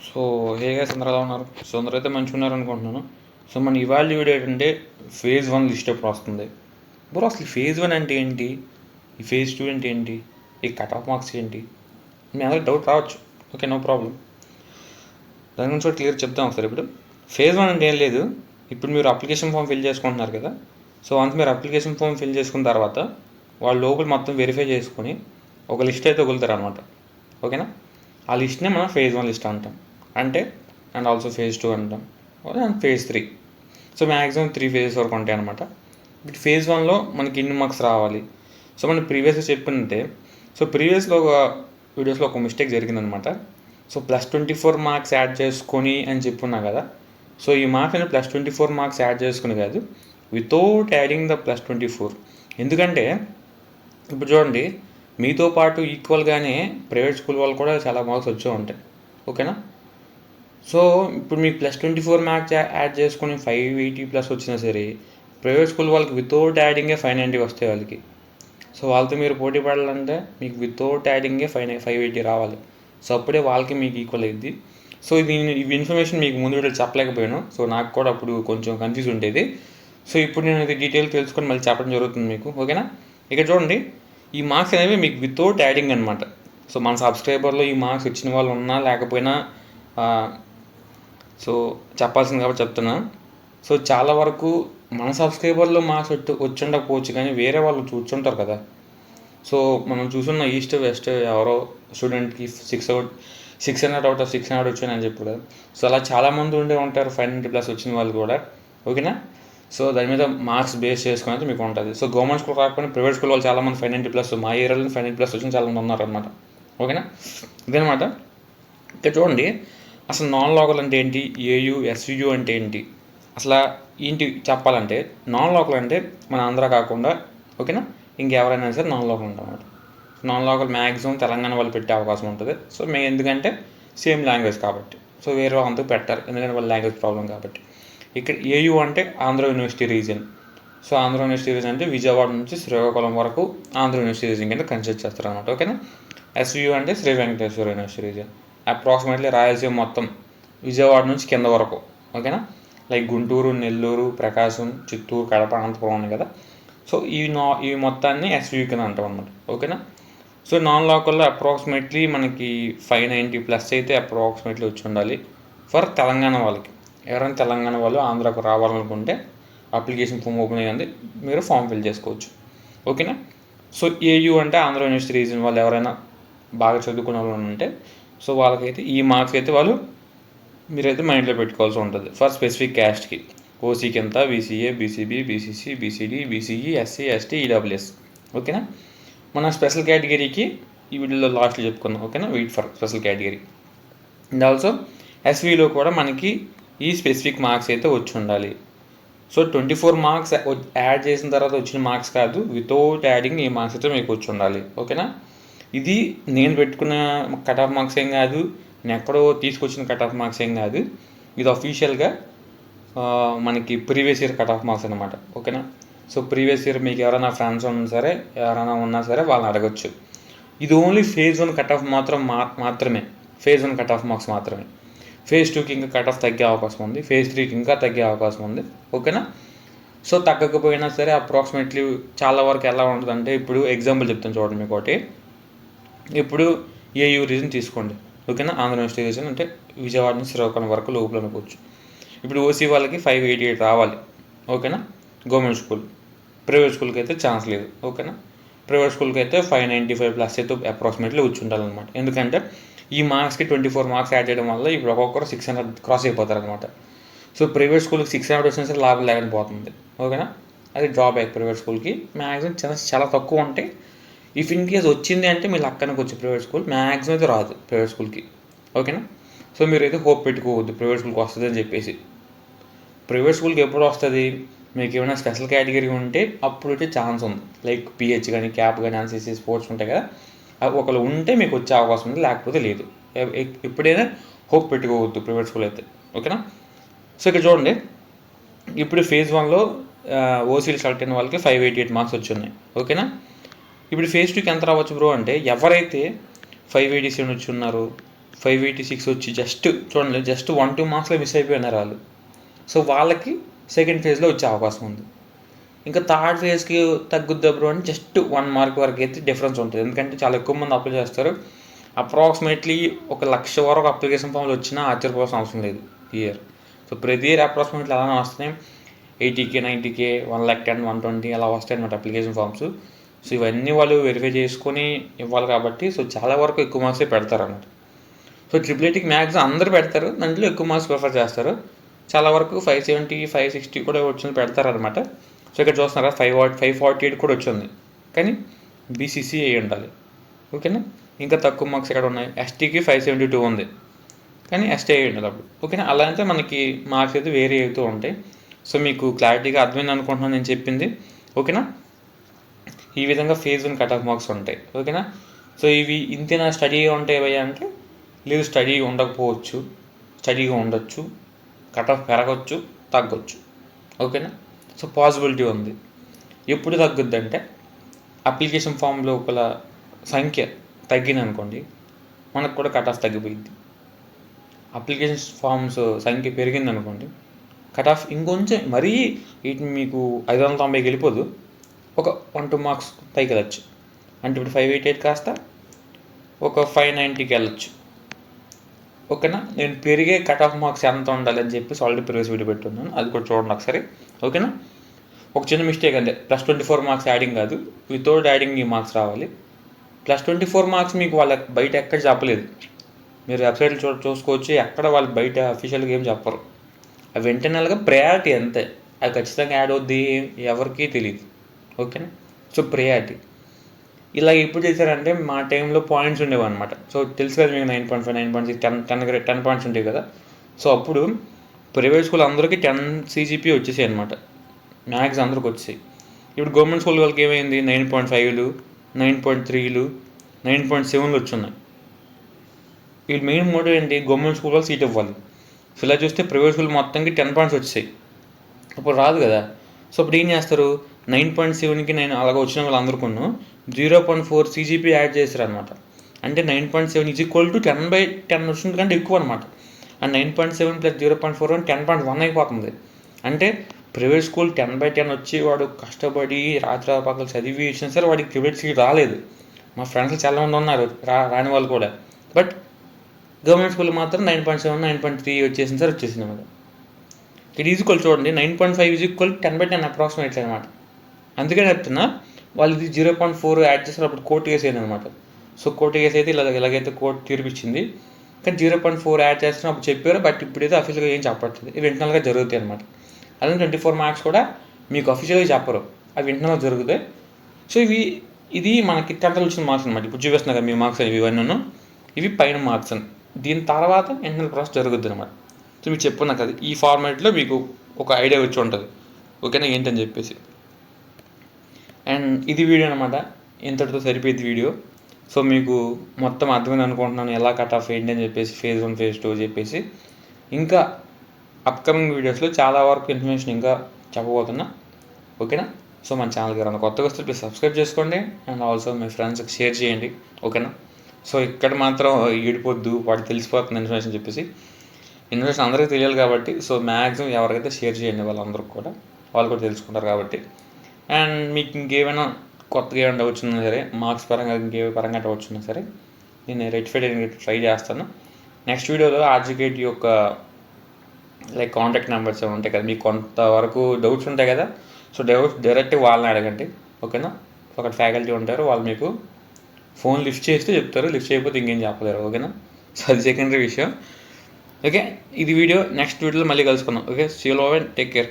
So hey guys అందరూ ఎలా ఉన్నారు? సో అందరూ అయితే మంచిగా ఉన్నారు అనుకుంటున్నాను. సో మన ఇవాళ వీడియో ఏంటంటే ఫేజ్ 1 లిస్ట్ ఎప్పుడు వస్తుంది బ్రో? అసలు ఫేజ్ 1 అంటే ఏంటి, ఈ ఫేజ్ 2 అంటే ఏంటి, ఈ కట్ ఆఫ్ మార్క్స్ ఏంటి, మీ అందరికి డౌట్ రావచ్చు. Okay, no problem. దాని గురించి క్లియర్ చెప్తాం ఒకసారి. ఇప్పుడు ఫేజ్ 1 అంటే ఏం లేదు. ఇప్పుడు మీరు అప్లికేషన్ ఫామ్ ఫిల్ చేసుకుంటున్నారు కదా. సో వన్స్ మీరు అప్లికేషన్ ఫామ్ ఫిల్ చేసుకున్న తర్వాత వాళ్ళు లోపల మొత్తం వెరిఫై చేసుకొని ఒక లిస్ట్ అయితే వదులుతారు అనమాట. ఓకేనా? ఆ లిస్ట్నే మనం ఫేజ్ 1 లిస్ట్ అంటాం. అంటే అండ్ ఆల్సో ఫేజ్ 2 అంటాం, and phase 3. So maximum 3 phases వరకు ఉంటాయి అనమాట. ఇప్పుడు ఫేజ్ 1లో మనకి ఎన్ని మార్క్స్ రావాలి? సో మనం ప్రీవియస్గా చెప్పుకుంటే, సో ప్రీవియస్లో ఒక వీడియోస్లో ఒక మిస్టేక్ జరిగిందనమాట. సో +24 మార్క్స్ యాడ్ చేసుకొని అని చెప్పున్నా కదా. సో ఈ మార్క్స్ అనేది +24 మార్క్స్ యాడ్ చేసుకుని కాదు, వితౌట్ యాడింగ్ ద +24. ఎందుకంటే ఇప్పుడు చూడండి, మీతో పాటు ఈక్వల్గానే ప్రైవేట్ స్కూల్ వాళ్ళు కూడా చాలా మార్క్స్ వచ్చే ఉంటాయి. ఓకేనా? సో ఇప్పుడు మీకు +24 మార్క్స్ యాడ్ చేసుకుని 580+ వచ్చినా సరే, ప్రైవేట్ స్కూల్ వాళ్ళకి వితౌట్ యాడింగే 590 వస్తాయి వాళ్ళకి. సో వాళ్ళతో మీరు పోటీ పడాలంటే మీకు వితౌట్ యాడింగే 580 రావాలి. సో అప్పుడే వాళ్ళకి మీకు ఈక్వల్ అయ్యింది. సో ఇది ఇన్ఫర్మేషన్ మీకు ముందు వీడియో చెప్పలేకపోయాను. సో నాకు కూడా అప్పుడు కొంచెం కన్ఫ్యూజ్ ఉండేది. సో ఇప్పుడు నేను ఇది డీటెయిల్ తెలుసుకొని మళ్ళీ చెప్పడం జరుగుతుంది మీకు. ఓకేనా? ఇక్కడ చూడండి, ఈ మార్క్స్ అనేవి మీకు వితౌట్ యాడింగ్ అనమాట. సో మన సబ్స్క్రైబర్లో ఈ మార్క్స్ వచ్చిన వాళ్ళు ఉన్నా లేకపోయినా సో చెప్పాల్సింది కాబట్టి చెప్తున్నా. సో చాలా వరకు మన సబ్స్క్రైబర్లో మార్క్స్ వచ్చి ఉండకపోవచ్చు, కానీ వేరే వాళ్ళు చూస్తుంటారు కదా. సో మనం చూసున్న ఈస్ట్ వెస్ట్ ఎవరో స్టూడెంట్కి 600 అవుట్ ఆఫ్ 600 వచ్చాయని చెప్పు కదా. సో అలా చాలామంది ఉండే ఉంటారు 590+ వచ్చిన వాళ్ళు కూడా. ఓకేనా? సో దాని మీద మార్క్స్ బేస్ చేసుకుని అయితే మీకు ఉంటుంది. సో గవర్నమెంట్ స్కూల్ కాకపోయినా ప్రైవేట్ స్కూల్ వాళ్ళు చాలామంది 590+, మా ఏరియాలో 590+ వచ్చిన చాలామంది ఉన్నారనమాట. ఓకేనా? ఇదనమాట. ఇక్కడ చూడండి, అసలు నాన్ లోకల్ అంటే ఏంటి, ఏయు ఎస్యు అంటే ఏంటి, అసలు ఏంటి చెప్పాలంటే, నాన్ లోకల్ అంటే మన ఆంధ్ర కాకుండా ఓకేనా ఇంకెవరైనా సరే నాన్ లోకల్ ఉంటామన్నమాట. నాన్ లోకల్ మ్యాక్సిమం తెలంగాణ వాళ్ళు పెట్టే అవకాశం ఉంటుంది. సో మేము ఎందుకంటే సేమ్ లాంగ్వేజ్ కాబట్టి, సో వేరే వాళ్ళంతా పెట్టారు ఎందుకంటే వాళ్ళ లాంగ్వేజ్ ప్రాబ్లం కాబట్టి. ఇక్కడ ఏయు అంటే Andhra university region. So Andhra university region అంటే విజయవాడ నుంచి శ్రీకాకుళం వరకు ఆంధ్ర యూనివర్సిటీ రీజన్ కింద కన్సిడర్ చేస్తారు అనమాట. ఓకేనా? ఎస్యు అంటే Sri Venkateswara university region. Approximately Rayalaseema మొత్తం విజయవాడ నుంచి కింద వరకు. ఓకేనా? లైక్ గుంటూరు, నెల్లూరు, ప్రకాశం, చిత్తూరు, కడప, అనంతపురం ఉన్నాయి కదా. సో ఈ మొత్తాన్ని ఎస్యు కింద అంటాం అనమాట. ఓకేనా? సో నాన్ లోకల్లో అప్రాక్సిమేట్లీ మనకి 590+ అయితే అప్రాక్సిమేట్లీ వచ్చి ఉండాలి ఫర్ తెలంగాణ వాళ్ళకి. ఎవరైనా తెలంగాణ వాళ్ళు ఆంధ్రాకు రావాలనుకుంటే అప్లికేషన్ ఫామ్ ఓపెన్ అయ్యింది, మీరు ఫామ్ ఫిల్ చేసుకోవచ్చు. ఓకేనా? సో ఏయు అంటే ఆంధ్ర యూనివర్సిటీ రీజన్ వాళ్ళు ఎవరైనా బాగా చదువుకునే వాళ్ళు ఉంటే, సో వాళ్ళకైతే ఈ మార్క్స్ అయితే వాళ్ళు మీరైతే మైండ్లో పెట్టుకోవాల్సి ఉంటుంది. ఫర్ స్పెసిఫిక్ క్యాస్ట్కి ఓసీకి ఎంత, BCA, BCB, BCC, BCD, BCE, SC, ST, EWS. ఓకేనా? మన స్పెషల్ కేటగిరీకి ఈ వీడియోలో లాస్ట్లో చెప్పుకుందాం. ఓకేనా? Wait for special category. And also ఎస్వీలో కూడా మనకి ఈ స్పెసిఫిక్ మార్క్స్ అయితే వచ్చి ఉండాలి. సో 24 మార్క్స్ యాడ్ చేసిన తర్వాత వచ్చిన మార్క్స్ కాదు, వితౌట్ యాడింగ్ ఈ మార్క్స్ అయితే మీకు వచ్చి ఉండాలి. ఓకేనా? ఇది నేను పెట్టుకున్న కట్ ఆఫ్ మార్క్స్ ఏం కాదు, నేను ఎక్కడో తీసుకొచ్చిన కట్ ఆఫ్ మార్క్స్ ఏం కాదు. ఇది అఫీషియల్గా మనకి previous year cut off marks అనమాట. ఓకేనా? సో ప్రీవియస్ ఇయర్ మీకు ఎవరైనా ఫ్రెండ్స్ ఉన్నా సరే, ఎవరైనా ఉన్నా సరే వాళ్ళని అడగచ్చు. ఇది ఓన్లీ ఫేజ్ 1 కట్ ఆఫ్ మాత్రమే. ఫేజ్ 1 కట్ ఆఫ్ మార్క్స్ మాత్రమే. ఫేజ్ 2కి ఇంకా కట్ ఆఫ్ తగ్గే అవకాశం ఉంది, ఫేజ్ 3కి ఇంకా తగ్గే అవకాశం ఉంది. ఓకేనా? సో తగ్గకపోయినా సరే అప్రాక్సిమేట్లీ చాలా వరకు ఎలా ఉంటుందంటే, ఇప్పుడు ఎగ్జాంపుల్ చెప్తాను చూడండి మీకు ఒకటి. ఇప్పుడు ఏయూ రీజన్ తీసుకోండి. ఓకేనా? ఆంధ్ర యూనివర్సిటీ రీజన్ అంటే విజయవాడ నుంచి శ్రీకాకుళం వరకు లోపల అనుకోవచ్చు. ఇప్పుడు ఓసీ వాళ్ళకి 588 రావాలి. ఓకేనా? Government school. ప్రైవేట్ స్కూల్కి అయితే ఛాన్స్ లేదు. ఓకేనా? ప్రైవేట్ స్కూల్కి అయితే 595+ అయితే అప్రాక్సిమేట్లీ వచ్చి ఉండాలన్నమాట. ఎందుకంటే ఈ మార్క్స్కి 24 మార్క్స్ యాడ్ చేయడం వల్ల ఇప్పుడు ఒక్కొక్కరు 600 క్రాస్ అయిపోతారు అనమాట. సో ప్రైవేట్ స్కూల్కి 600 వచ్చినా సరే లాభం లేకుండా పోతుంది. ఓకేనా? అది డ్రాబ్యాక్. ప్రైవేట్ స్కూల్కి మ్యాక్సిమం చాలా తక్కువ ఉంటాయి. ఇఫ్ ఇన్ కేస్ వచ్చింది అంటే మీరు అక్కడికి వచ్చి ప్రైవేట్ స్కూల్ మ్యాక్సిమం అయితే రాదు ప్రైవేట్ స్కూల్కి. ఓకేనా? సో మీరు అయితే హోప్ పెట్టుకోవద్దు ప్రైవేట్ స్కూల్కి వస్తుంది అని చెప్పేసి. ప్రైవేట్ స్కూల్కి ఎప్పుడు వస్తుంది, మీకు ఏమైనా స్పెషల్ కేటగిరీ ఉంటే అప్పుడు వచ్చే ఛాన్స్ ఉంది. లైక్ పిహెచ్ కానీ, క్యాప్ కానీ, ఎన్సీసీ, స్పోర్ట్స్ ఉంటాయి కదా, ఒకళ్ళు ఉంటే మీకు వచ్చే అవకాశం ఉంది, లేకపోతే లేదు. ఎప్పుడైనా హోప్ పెట్టుకోవద్దు ప్రైవేట్ స్కూల్ అయితే. ఓకేనా? సో ఇక్కడ చూడండి, ఇప్పుడు ఫేజ్ 1లో ఓసీలు సెలెక్ట్ అయిన వాళ్ళకి 588 మార్క్స్ వచ్చి ఉన్నాయి. ఓకేనా? ఇప్పుడు ఫేజ్ 2కి ఎంత రావచ్చు బ్రో అంటే, ఎవరైతే 587 వచ్చి ఉన్నారు, 586 వచ్చి జస్ట్ 1-2 మార్క్స్లో మిస్ అయిపోయినారు వాళ్ళు. సో వాళ్ళకి సెకండ్ ఫేజ్లో వచ్చే అవకాశం ఉంది. ఇంకా థర్డ్ ఫేజ్కి తగ్గుద్దా బ్రో అని జస్ట్ 1 మార్క్ వరకు అయితే డిఫరెన్స్ ఉంటుంది. ఎందుకంటే చాలా ఎక్కువ మంది అప్లై చేస్తారు. అప్రాక్సిమేట్లీ 1,00,000 వరకు అప్లికేషన్ ఫామ్లు వచ్చినా ఆశ్చర్యపోవాల్సిన అవసరం లేదు ఈ ఇయర్. సో ప్రతి ఇయర్ అప్రాక్సిమేట్లీ అలానే వస్తున్నాయి. 80K 90K 110 120 అలా వస్తాయి అన్నమాట అప్లికేషన్ ఫామ్స్. సో ఇవన్నీ వాళ్ళు వెరిఫై చేసుకొని ఇవ్వాలి కాబట్టి సో చాలా వరకు ఎక్కువ మార్క్సే పెడతారు అన్నమాట. సో IIITకి మ్యాక్సిమం అందరూ పెడతారు, దాంట్లో ఎక్కువ మార్క్స్ ప్రిఫర్ చేస్తారు. చాలా వరకు 570 560 కూడా వచ్చింది పెడతారనమాట. సో ఇక్కడ చూస్తున్నారా 548 కూడా వచ్చింది, కానీ BCC అయి ఉండాలి. ఓకేనా. ఇంకా తక్కువ మార్క్స్ ఎక్కడ ఉన్నాయి, STకి 572 ఉంది, కానీ ST అయి ఉండాలి అప్పుడు. ఓకేనా. అలా అయితే మనకి మార్క్స్ అయితే వేరే అవుతూ ఉంటాయి. సో మీకు క్లారిటీగా అర్థమైంది అనుకుంటున్నాను నేను చెప్పింది. ఓకేనా. ఈ విధంగా ఫేజ్ 1 కట్ ఆఫ్ మార్క్స్ ఉంటాయి. ఓకేనా. సో ఇవి ఇంతేనా స్టడీగా ఉంటాయి భయ్యా అంటే లేదు, స్టడీ ఉండకపోవచ్చు, స్టడీగా ఉండొచ్చు, కట్ ఆఫ్ పెరగచ్చు తగ్గొచ్చు. ఓకేనా. సో పాసిబిలిటీ ఉంది. ఎప్పుడు తగ్గుద్ది అంటే అప్లికేషన్ ఫామ్ లోపల సంఖ్య తగ్గింది అనుకోండి, మనకు కూడా కట్ ఆఫ్ తగ్గిపోయింది. అప్లికేషన్ ఫామ్స్ సంఖ్య పెరిగింది అనుకోండి, కట్ ఆఫ్ ఇంకొంచెం మరీ మీకు 590కి వెళ్ళిపోదు, ఒక 1-2 మార్క్స్ పైకి వెళ్ళచ్చు. అంటే ఇప్పుడు 588 కాస్త ఒక 590కి వెళ్ళచ్చు. ఓకేనా. నేను పెరిగే కట్ ఆఫ్ మార్క్స్ ఎంత ఉండాలని చెప్పేసి ఆల్రెడీ ప్రీవియస్ వీడియో పెట్టున్నాను, అది కూడా చూడండి ఒకసారి. ఓకేనా. ఒక చిన్న మిస్టేక్ అంతే, +24 మార్క్స్ యాడింగ్ కాదు, వితౌట్ యాడింగ్ ఈ మార్క్స్ రావాలి. +24 మార్క్స్ మీకు వాళ్ళకి బయట ఎక్కడ చెప్పలేదు, మీరు వెబ్సైట్లో చూసుకోవచ్చు, ఎక్కడ వాళ్ళు బయట అఫీషియల్గా ఏం చెప్పరు. అవి ఇంటర్నల్గా ప్రయారిటీ అంతే, అది ఖచ్చితంగా యాడ్ అవుద్ది ఎవరికీ తెలియదు. ఓకేనా. సో ప్రయారిటీ ఇలా ఎప్పుడు చేశారంటే మా టైంలో పాయింట్స్ ఉండేవి అనమాట. సో తెలుసు కదా మీకు 9.5 9.6 10 పాయింట్స్ ఉంటాయి కదా. సో అప్పుడు ప్రైవేట్ స్కూల్ అందరికీ 10 CGP వచ్చేసాయి అనమాట, మ్యాథ్స్ అందరికి వచ్చాయి. ఇప్పుడు గవర్నమెంట్ స్కూల్ వాళ్ళకి ఏమైంది 9.5లు 9.3లు 9.7లు వచ్చున్నాయి. వీళ్ళు మెయిన్ మోటివ్ ఏంటి, గవర్నమెంట్ స్కూల్ వాళ్ళు సీట్ ఇవ్వాలి. సో ఇలా చూస్తే ప్రైవేట్ స్కూల్ మొత్తానికి 10 పాయింట్స్ వచ్చాయి, అప్పుడు రాదు కదా. సో అప్పుడు ఏం చేస్తారు, 9.7కి 9 అలాగ వచ్చిన వాళ్ళందరికీ 0.4 CGP యాడ్ చేస్తారు అనమాట. అంటే 9.7 = 10/10 వచ్చింది కంటే ఎక్కువ అనమాట. ఆ 9.7 + 0.4 10.1 అయిపోతుంది. అంటే ప్రైవేట్ స్కూల్ 10/10 వచ్చి వాడు కష్టపడి రాత్రి పక్కలు చదివి ఇచ్చినా సరే వాడికి ప్రైవేట్ సీట్ రాలేదు. మా ఫ్రెండ్స్ చాలామంది ఉన్నారు రాని వాళ్ళు కూడా. బట్ గవర్నమెంట్ స్కూల్ మాత్రం 9.7 9.3 వచ్చేసింది సార్, వచ్చేసింది అనమాట. ఇది ఈక్వల్ చూడండి, 9.5 = 10/10 అప్రాక్సిమేట్లీ అనమాట. అందుకని చెప్తున్నా, వాళ్ళు ఇది 0.4 యాడ్ చేస్తారు, అప్పుడు కోర్టు కేసు అయింది అనమాట. సో కోర్టు కేసు అయితే ఇలాగైతే కోర్టు తీర్పిచ్చింది, కానీ 0.4 యాడ్ చేస్తున్నా అప్పుడు చెప్పారు. బట్ ఇప్పుడైతే అఫీషియల్గా ఏం చెప్పట్లేదు, ఇవి ఇంటర్నల్గా జరుగుతాయి అనమాట. అలాగే 24 మార్క్స్ కూడా మీకు అఫీషియల్గా చెప్పరు, అవి ఇంటర్నల్గా జరుగుతాయి. సో ఇది మనకి 10th వచ్చిన మార్క్స్ అనమాట. ఇప్పుడు చూపిస్తున్నా కదా మీ మార్క్స్ అనేవి ఇవన్నీ, ఇవి పైన మార్క్స్ అని. దీని తర్వాత ఇంటర్నల్ ప్రాసెస్ జరుగుద్ది అనమాట. సో మీకు చెప్పున్నా కదా, ఈ ఫార్మాట్లో మీకు ఒక ఐడియా వచ్చి ఉంటుంది. ఓకేనా, ఏంటని చెప్పేసి. అండ్ ఇది వీడియో అనమాట, ఇంతటితో సరిపోయింది వీడియో. సో మీకు మొత్తం అర్థమైంది అనుకుంటున్నాను, ఎలా కట్ ఆఫ్ ఏంటి అని చెప్పేసి, ఫేజ్ 1 ఫేజ్ 2 చెప్పేసి. ఇంకా అప్కమింగ్ వీడియోస్లో చాలా వరకు ఇన్ఫర్మేషన్ ఇంకా చెప్పబోతున్నా. ఓకేనా. సో మన ఛానల్కి ఎవరైనా కొత్తగా వస్తే ప్లీజ్ సబ్స్క్రైబ్ చేసుకోండి, అండ్ ఆల్సో మీ ఫ్రెండ్స్కి షేర్ చేయండి. ఓకేనా. సో ఇక్కడ మాత్రం ఈడిపోద్దు, వాడికి తెలిసిపోతుంది ఇన్ఫర్మేషన్ చెప్పేసి. ఇన్ఫర్మేషన్ అందరికీ తెలియాలి కాబట్టి సో మ్యాక్సిమం ఎవరికైతే షేర్ చేయండి, వాళ్ళందరికీ కూడా, వాళ్ళు కూడా తెలుసుకుంటారు కాబట్టి. అండ్ మీకు ఇంకేమైనా కొత్తగా ఏమైనా వచ్చినా సరే, మార్క్స్ పరంగా ఇంకే పరంగా వచ్చినా సరే, నేను రెక్టిఫై ట్రై చేస్తాను. నెక్స్ట్ వీడియోలో RGKT యొక్క కాంటాక్ట్ నెంబర్స్ ఉంటాయి కదా, మీకు కొంతవరకు డౌట్స్ ఉంటాయి కదా. సో డౌట్స్ డైరెక్ట్ వాళ్ళని అడగండి. ఓకేనా. అక్కడ ఫ్యాకల్టీ ఉంటారు, వాళ్ళు మీకు ఫోన్ లిఫ్ట్ చేస్తే చెప్తారు, లిఫ్ట్ చేయకపోతే ఇంకేం చెప్పలేరు. ఓకేనా. సో అది సెకండరీ విషయం. ఓకే, ఇది వీడియో. నెక్స్ట్ వీడియోలో మళ్ళీ కలుసుకుందాం. Okay, see you all, take care.